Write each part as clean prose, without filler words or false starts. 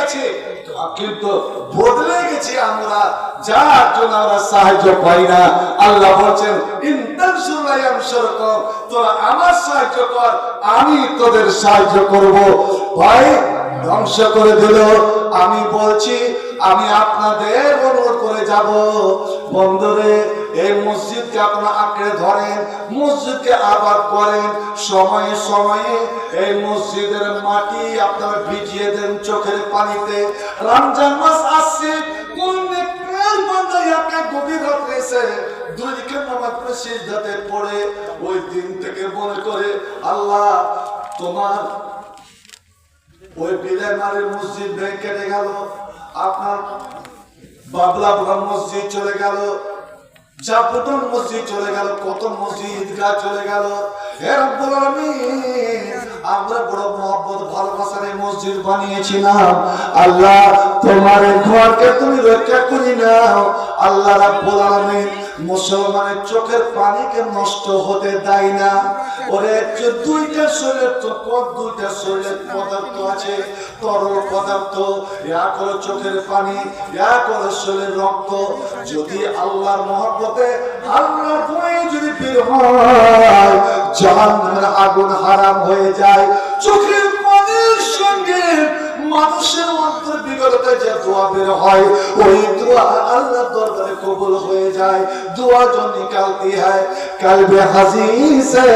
গেছে, কিন্তু বদলে গেছি আমরা, যার জন্য আমরা সাহায্য পাই না। আল্লাহ বলছেন তোরা আমার সাহায্য কর, আমি তোদের সাহায্য করব। ভাই ধ্বংস করে দিল। আমি বলছি, আমি আপনাদের অনুরোধ করে যাব, বন্ধুরে এই মসজিদকে আপনারা আঁকড়ে ধরেন, মসজিদকে আবাদ করেন, সময়ে সময়ে এই মসজিদের মাটি আপনারা ভিজিয়ে দেন চোখের পানিতে। রমজান মাস আসছে, কোন গভীর রাত এসে দুই দিকে নামাজ পড়ে সিজদাতে পড়ে ওই দিন থেকে মনে করে আল্লাহ তোমার ওই বিলাইমারির মসজিদ ভেঙে কেটে গেল, আপনার বাবলা মসজিদ চলে গেল, জাপুটন মসজিদ চলে গেল, কত মসজিদ ঈদগাহ চলে গেল। হে রব্বুল আলামিন, আমরা বড় মহব্বত ভালোবাসার এই মসজিদ বানিয়েছিলাম, আল্লাহ তোমার এই ঘরকে তুমি রক্ষা করি নাও। আল্লাহ রাব্বুল আলামিন মুসলমানের চোখের পানিকে নষ্ট হতে দেয় না। ওরে দুইটা শরীরের দুইটা শরীরের পদার্থ আছে, তরল পদার্থ, এক হলো চোখের পানি, এক হলো শরীরের রক্ত। যদি আল্লাহর মহব্বতে আল্লাহর ভয়ে যদি বের হয়, জাহান্নামের আগুন হারাম হয়ে যায়। চোখের পানির সঙ্গে মানুষের অন্তর বিগড়তে যে দোয়া বের হয়, ওই দোয়া আল্লাহর দরবারে কবুল হয়ে যায়। दुआ जो निकालती है कल्बे हज़ी से,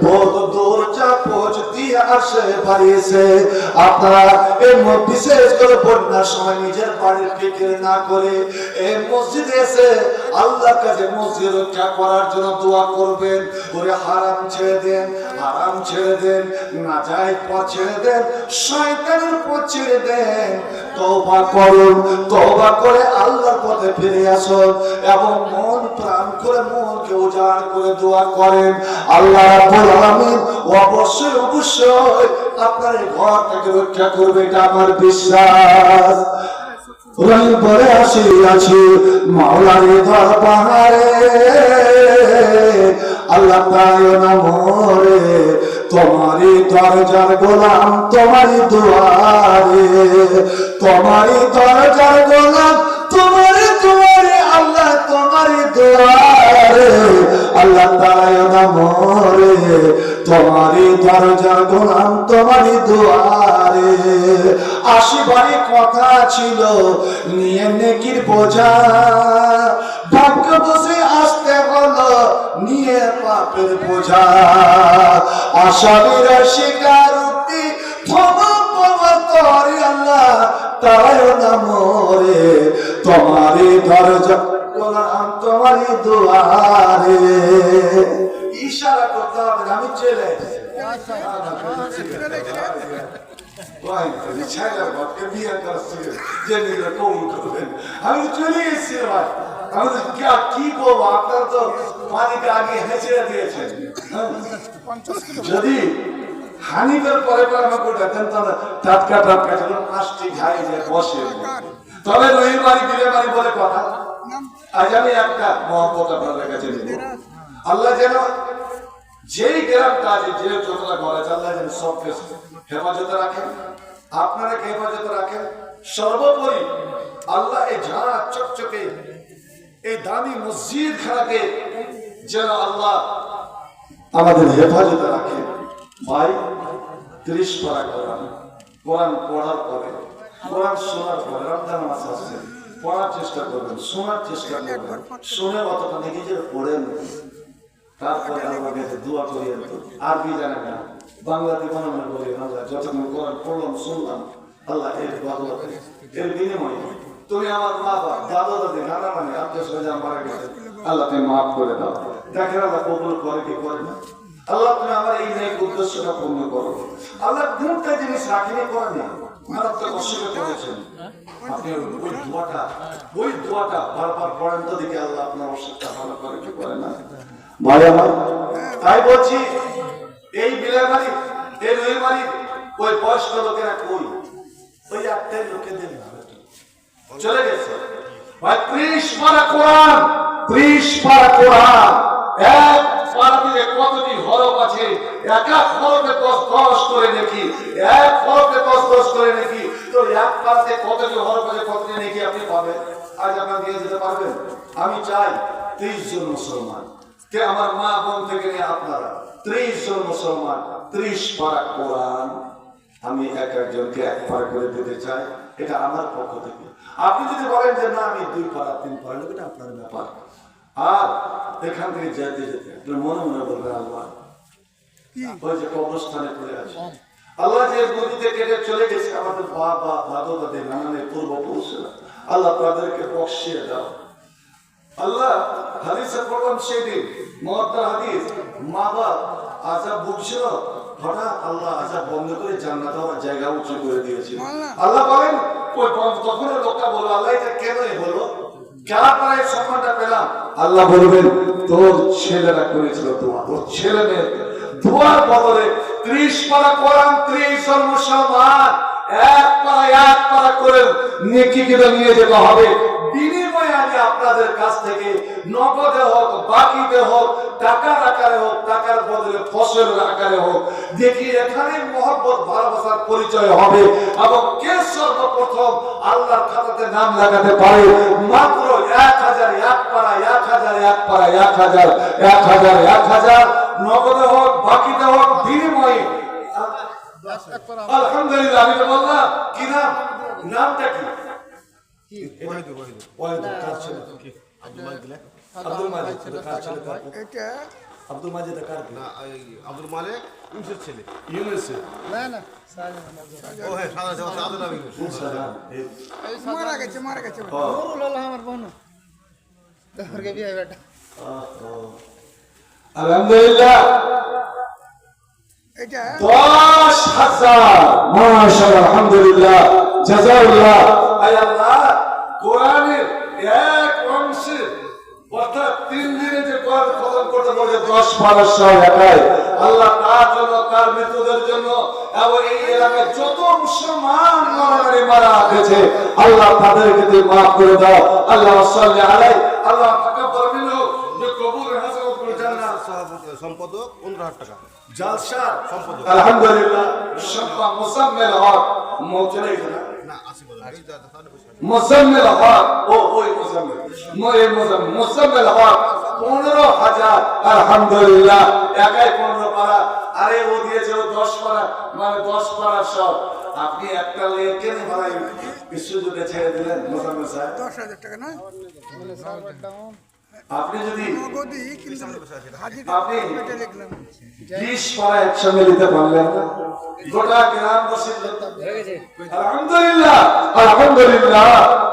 बहुत दूर जा पहुंचती है अर्शे भरी से। আপনারা এই বিশেষ করে বন্যার সময় নিজের বাড়ির ফিকির না করে এই মসজিদে এসে আল্লাহর কাছে মসজিদ রক্ষা করার জন্য দোয়া করবেন। ওরে হারাম ছেড়ে দেন, হারাম ছেড়ে দেন, নাজায়েজ পথ ছেড়ে দেন, শয়তানের পথ ছেড়ে দেন। তওবা করুন, তওবা করে আল্লাহর পথে ফিরে আসুন এবং মন প্রাণ করে মনকে উজাড় করে দোয়া করেন। আল্লাহ রাব্বুল আলামিন অবশ্যই অবশ্যই আপনার এই ঘরটাকে রক্ষা করবে, এটা আমার বিশ্বাস। রহি পরে আসিয়াছি মাওলার দরবারে, আল্লাহ তাই না মোরে তোমারি দরজার গোলাম, তোমারি দুয়ারে, তোমারি দরজার গোলাম, তোমারি দুয়ারে, আল্লাহ তোমারি দুয়ারে, আল্লাহ তাই না মোরে তোমারি দরজার গোলাম, তোমারি দুয়ারে। আশিবারই কথা ছিল নিয়ে নেকির বোঝা, ভাগ্য বসে আসতে হলো নিয়ে পাপের বোঝা। আশাবীর শিকারুক্তি তোমারি আল্লাহ তাই না মোরে তোমারি দরজা গোলাম, তোমারি দুয়ারে। ইশারা করতে হবে, আমি চলে আমি চলে এসেছি ভাই, আমি কি করবো? আপনারা তো পানিকে আগে হেঁচে দিয়েছেন। যদি হানিফের পরে আমাকে দেখেন তাহলে টাটকা টাটকা ছিল মাছটি খাই যে বসে। তবে রহির বাড়ি বিলে বাড়ি বলে কথা। আজ আমি একটা মহব্বত আপনাদের কাছে দিব। আল্লাহ যেন যেই গ্রামটা আছে, যে যতটা ঘর আছে, আল্লাহ যেন সবকে হেফাজতে রাখেন, আপনারা হেফাজতে রাখেন। সর্বোপরি আল্লাহ এই ঝাড়া চকচকে এই দামি মসজিদ খানাকে যেন আল্লাহ আমাদের হেফাজতে রাখে। ভাই 30 পারা কোরআন, কোরআন পড়ার পরে, কোরআন শোনার পরে, রমজান মাস আসছে, পড়ার চেষ্টা করবেন, শোনার চেষ্টা করবেন, শুনে অতটা নাকি যে পড়েন, তারপরে আল্লাহর কাছে দোয়া করিয়েন। আরবি জানেন না, বাংলাতে মনে করি আল্লাহ যতক্ষণ কোরআন পড়লাম শুনলাম, আল্লাহ এর বদলা এর বিনিময়ে তুমি আমার মা বাবা দাদা দাদি নানা নানি আত্মীয় স্বজন মারা গেছে, আল্লাহ তুমি মাফ করে দাও। দেখেন আল্লাহ কবুল করে কি করে না। আল্লাহ তুমি আমার এই নেক উদ্দেশ্যটা পূর্ণ করো। আল্লাহ কোনটা জিনিস রাখিনি করেনি, মারাত্মক অস্বীকার করেছেন আপনি। ওই দোয়াটা বারবার পড়েন তো দেখি আল্লাহ আপনার অস্বীকার ভালো করে কি করে না। ভাই আমার তাই বলছি, এই বিলাইমারি এই রহিমারি ওই বয়স্ক লোকেরা কই? ওই একটাই লোকেদের চলে গেছে ভাই। 30 পারা কোরআন, 30 পারা কোরআন এক পারা থেকে কতটি হরফ আছে, এক এক হরফে 10 করে নেকি, এক হরফে 10 করে নেকি। তো এক পারাতে কতটি হরফ আছে, কতটি নেকি আপনি পাবেন। আজ আপনারা দিয়ে যেতে পারবেন? আমি চাই 30 জন মুসলমান, কে আমার মা বোন থেকে নিয়ে আপনারা 30 জন মুসলমান 30 পারা কোরআন আমি এক একজনকে এক পারা করে দিতে চাই। এটা আমার পক্ষ থেকে। আপনি যদি বলেন যে না আমি 2 পারা 3 পারা, এটা আপনার ব্যাপার। আর এখান থেকে যেতে যেতে আপনার মনে মনে বলবেন আল্লাহ ওই যে কবরস্থানে পড়ে আছে, আল্লাহ যে নদীতে কেটে চলে গেছে আমাদের বাবা দাদা দাদি নানানের পূর্বপুরুষরা, আল্লাহ তাদেরকে বকশিয়ে দাও। আল্লাহ হাদিসে পড়লাম সেদিন মুআত্তার হাদিস, মা বাপ আযাব ভুগছিল, হঠাৎ আল্লাহ আযাব বন্ধ করে জান্নাতে ওর জায়গা উঁচু করে দিয়েছিল। আল্লাহ বলেন ওই তখন লোকটা বলল আল্লাহ এটা কেন হলো, কার পরে সম্মানটা পেলাম? আল্লাহ বলবেন তোর ছেলেরা করেছিল দোয়া, তোর ছেলে মেয়ে দোয়ার বদলে 30 পারা কোরআন 30 জন মুসলমান এক পারা করে নেকি কিনে নিয়ে যেতে হবে। বিনিময়ে আমি আপনাদের কাছ থেকে নগদে হোক, বাকিতে হোক, টাকার আকারে হোক, টাকার বদলে ফসলের আকারে হোক, দেখি এখানে মহব্বত ভালোবাসার পরিচয় হবে। এবং কে সর্বপ্রথম আল্লাহর খাতাতে নাম লাগাতে পারে মাত্র 1000 এক পারা 1000 এক পারা 1000 1000 1000 নগদে হোক, বাকিতে হোক, বিনিময়ে। আলহামদুলিল্লাহ। আমি তো বললাম কি নাম, নামটা কি? আব্দুল মাজিদ আব্দুল মালিক ইউনুসের ছেলে। ইউনুসের না না ও হ্যাঁ সাদা মারা গেছে নুরুল আল্লাহ আমার বোন তোরকে বিয়ে বেটা। আলহামদুলিল্লাহ। এটা 10,000 মাশাআল্লাহ আলহামদুলিল্লাহ জাযাকাল্লাহ। আয় আল্লাহ কোরআনের এক অংশে অর্থাৎ 3 দিনে যে কোরআন খতম করতে বলে 10 পারা একাই আল্লাহ তার জন্য, তার মৃত্যুদের জন্য এবং এই এলাকায় যত মুসলমান মারা গেছে আল্লাহ তাদেরকে তুমি মাফ করে দাও। আল্লাহ সাল্লি আলাইহি আল্লাহ তাকাব্বাল মিনহু যে কবুল হাসানাত করে জান্নাত। সম্পাদক 15,000 টাকা জালসা সম্পাদক। আলহামদুলিল্লাহ। শাফা মুসাম্মিল হক মৌজুদ না আসি বলে মুসাম্মিল হক ওই মুসাম্মিল হক 15,000 আলহামদুলিল্লাহ। একাই 15 পারা। আরে ও দিয়েছে ও 10 পারা, মানে 10 পারা সব। আপনি একটা লেখে কেন ভাই বিশ্বযুদ্ধে ছেড়ে দিলেন মুসাম্মিল সাহেব? 10,000 টাকা না আপনি যদি আপনি 20 পারা একসঙ্গে দিতে পারলেন না, গোটা গ্রাম বসে আলহামদুলিল্লাহ আলহামদুলিল্লাহ।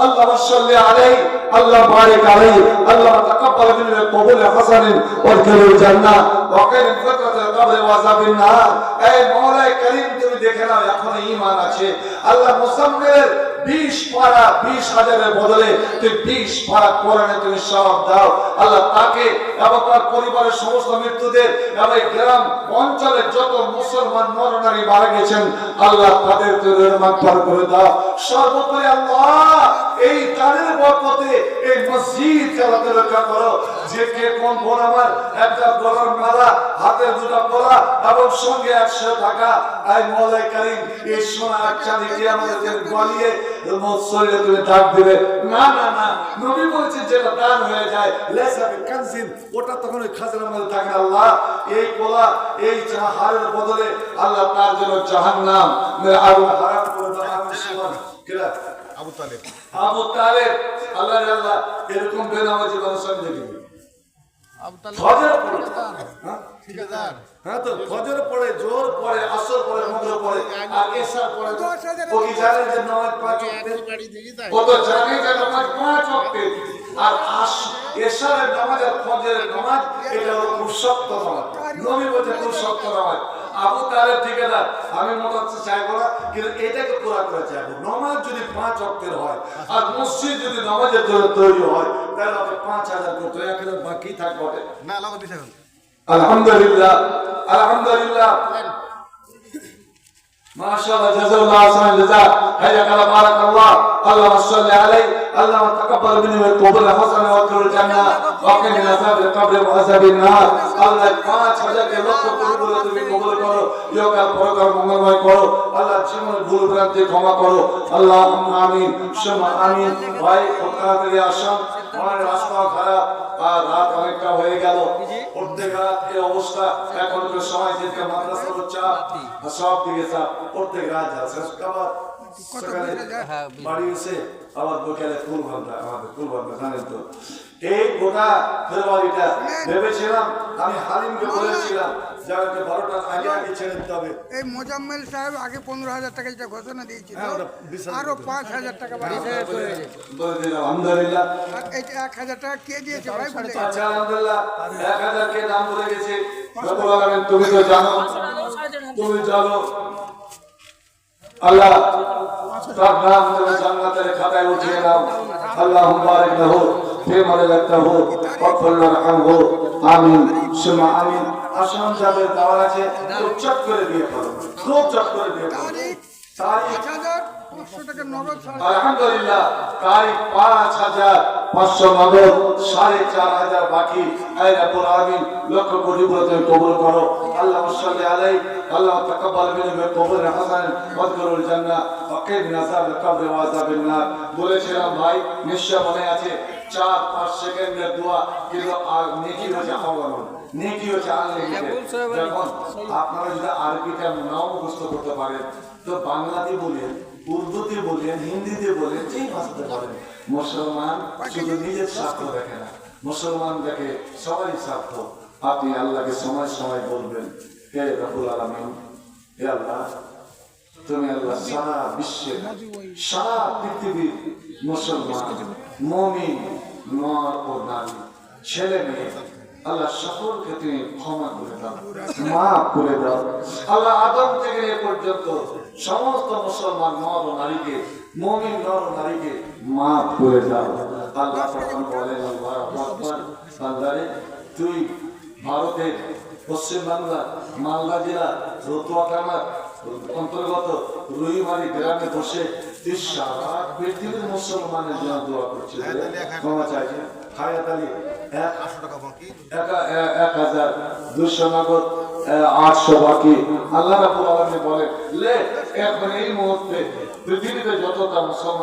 আল্লাহ সাল্লি আলাইহি আল্লাহ বারিক আলাইহি আল্লাহ তাকাব্বাল মিনহু কবুল হাসানান ওয়াদখিলুল জান্নাহ ওয়া কিনা ফাতাতুল কবর ওয়া আযাবিন নার। এই মওলা করিম তুমি দেখে নাও এখন ঈমান আছে। আল্লাহ মুসাম্মিলের 20 পারা 20,000 এর বদলে তুমি 20 পারা কোরআনে তুমি সওয়াব দাও। আল্লাহ তাকে এবং তার পরিবারের সমস্ত মৃত্যুদের এবং গ্রাম অঞ্চলের যত মুসলমান নরনারী মারা গেছেন আল্লাহ তাদের মাগফিরাত করে দাও। সর্বোপরি আল্লাহ এই তারের বরকতে এই মসজিদ চালাতে রক্ষা করো। যে কে কোন বোন আমার একটা গলার মালা, হাতে দুটো পলা এবং সঙ্গে 100 টাকা, আই মওলা করিম এই সোনা চাঁদি কিয়ামতের দিন গলিয়ে শরীরে তুমি দাগ দিবে না না না। নবী বলেছেন যেটা দান হয়ে যায় লেসা বিকানজিন, ওটা তখন ওই খাজনার মধ্যে থাকে। আল্লাহ এই পোলা এই হারের বদলে আল্লাহ তার জন্য জাহান্নাম আরো হারাম করে দাও। কিরা আবু তালেব আল্লাহ আল্লাহ এরকম বেনামাজি মানুষ আমি দেখিনি। ফজর পড়ে ঠিকাদার, হ্যাঁ তো ফজর পড়ে, জোর পড়ে, আসর পড়ে, মাগরিব পড়ে আর ইশা পড়ে। ও কি জানে যে নামাজ 5 ওয়াক্ত? ও তো জানে যে নামাজ 5 ওয়াক্ত আর ইশারের নামাজ আর ফজরের নামাজ এটা হলো খুব শক্ত নামাজ। নবী বলেছেন খুব শক্ত নামাজ। আবু তালেব ঠিকাদার আমি মনে হচ্ছে চাইবো না, কিন্তু এটাকে পুরা করে চাইবো। নামাজ যদি 5 ওয়াক্তের হয় আর মসজিদ যদি নামাজের জন্য তৈরি হয় তাহলে আপনি 5,000 করতে 1,000 বাকি থাকবে না। আলাদা বিষয়। আলহামদুলিল্লাহ আলহামদুলিল্লাহ। মাশাআল্লাহ, জাযাকাল্লাহু আহসানাল জাযা, হাইয়াকাল্লাহ, বারাকাল্লাহ। আল্লাহুম্মা সাল্লি আলাইহি, আল্লাহুম্মা তাকাব্বাল মিন্নি ওয়া কবুল হাসানা ওয়া আদখিলুল জান্নাহ ওয়া কিনা আযাবাল কবর ওয়া আযাবিন নার। আল্লাহ 5000 কে লক্ষ কোটি বলে তুমি কবুল করো, ইহকাল পরকাল মঙ্গলময় করো। আল্লাহ জীবনের ভুল ভ্রান্তি ক্ষমা করো। আল্লাহুম্মা আমিন, সুম্মা আমিন। ভাই তাড়াতাড়ি আসুন, আমার রাস্তা খারাপ আর রাত অনেকটা হয়ে গেল। প্রত্যেক রাত এই অবস্থা, এখনকার সময় যেটা মাদ্রাসার চাপ সব দিকে চাপ, প্রত্যেক রাত যাচ্ছে আবার সকালে বাড়ি এসে আবার বিকেলে ফুল ভাবনা, আমাদের ফুল ভাবনা জানেন তো। এই গোটা ফেব্রুয়ারিটা ভেবেছিলাম, আমি হালিমকে বলেছিলাম যাকে 12টার আগে আগে ছেড়ে দিতে হবে। এই মোজাম্মেল সাহেব আগে 15,000 টাকা যেটা ঘোষণা দিয়েছিল, আরো 5,000 টাকা বাড়িয়ে বলে দিলাম আলহামদুলিল্লাহ। আর এটা 1,000 টাকা কে দিয়েছে ভাই বলে? আচ্ছা আলহামদুলিল্লাহ, 1000 কে নাম বলে গেছে। রব্বুল আলামিন তুমি তো জানো, তুমি জানো আল্লাহ তার নাম তুমি জান্নাতের খাতায় উঠিয়ে নাও। আল্লাহুম্মা বারিক লাহু ফিমা রাযাকতাহু ওয়াগফির লাহু, আমিন সুম্মা আমিন। আসাম যাবে দাওয়ার আছে, খুব চট করে দিয়ে পড়ো, খুব চট করে দিয়ে পড়ো। তারিখ 5,500 টাকা নগদ। আলহামদুলিল্লাহ, তারিখ 5,500 নগদ, 4,500 বাকি। আয় রব্বুল আলামিন লক্ষ কোটি বলে কবুল করো। আল্লাহুম্মা সাল্লি আলাইহি, আল্লাহ তাকাব্বাল মিন্নি ওয়া কবুল হাসানান ওয়া আদখিলুল জান্নাহ ওয়া কিনা আযাবাল কবর ওয়া আযাবিন নার। বলেছিলাম ভাই, নিশ্চয় মনে আছে 4-5 সেকেন্ডের দোয়া, কিন্তু নেকি হচ্ছে আওয়ামন, নেকি হচ্ছে আনলিমিটেড। যখন আপনারা যদি আরবিটা নাও মুখস্থ করতে পারেন, তো বাংলাতে বলেন, উর্দুতে বলেন, হিন্দিতে বলেন, যেই ভাষাতে বলেন, মুসলমান শুধু নিজের স্বার্থ দেখে না, মুসলমান দেখে সবাই স্বার্থ। আপনি আল্লাহকে সময় সময় বলবেন, হে রব্বুল আলামিন, হে আল্লাহ, তুমি আল্লাহ সারা বিশ্বের, সারা পৃথিবীর মুসলমান মুমিন নর ও নারী, ছেলে মেয়ে, আল্লাহ সকলকে তুমি ক্ষমা করে দাও, মাফ করে দাও। আল্লাহ আদম থেকে এ পর্যন্ত সমস্ত মুসলমান নর ও নারীকে, মুমিন নর ও নারীকে মাফ করে দাও। আল্লাহ তখন বলেন, আল্লাহু আকবার, বান্দারে তুই ভারতের পশ্চিম বাংলা মালদা জেলা রতুয়া থানার অন্তর্গত রুইমারি গ্রামে বসে তুই সারা পৃথিবীর মুসলমানের জন্য দোয়া করছিস, ক্ষমা চাইছে। হায়াত আলী 1,200 নগদ, 800 বাকি। আল্লাহ রাব্বুল আলামিন বলেন, লে এখন এই মুহূর্তে পৃথিবীতে যতটা মুসলমান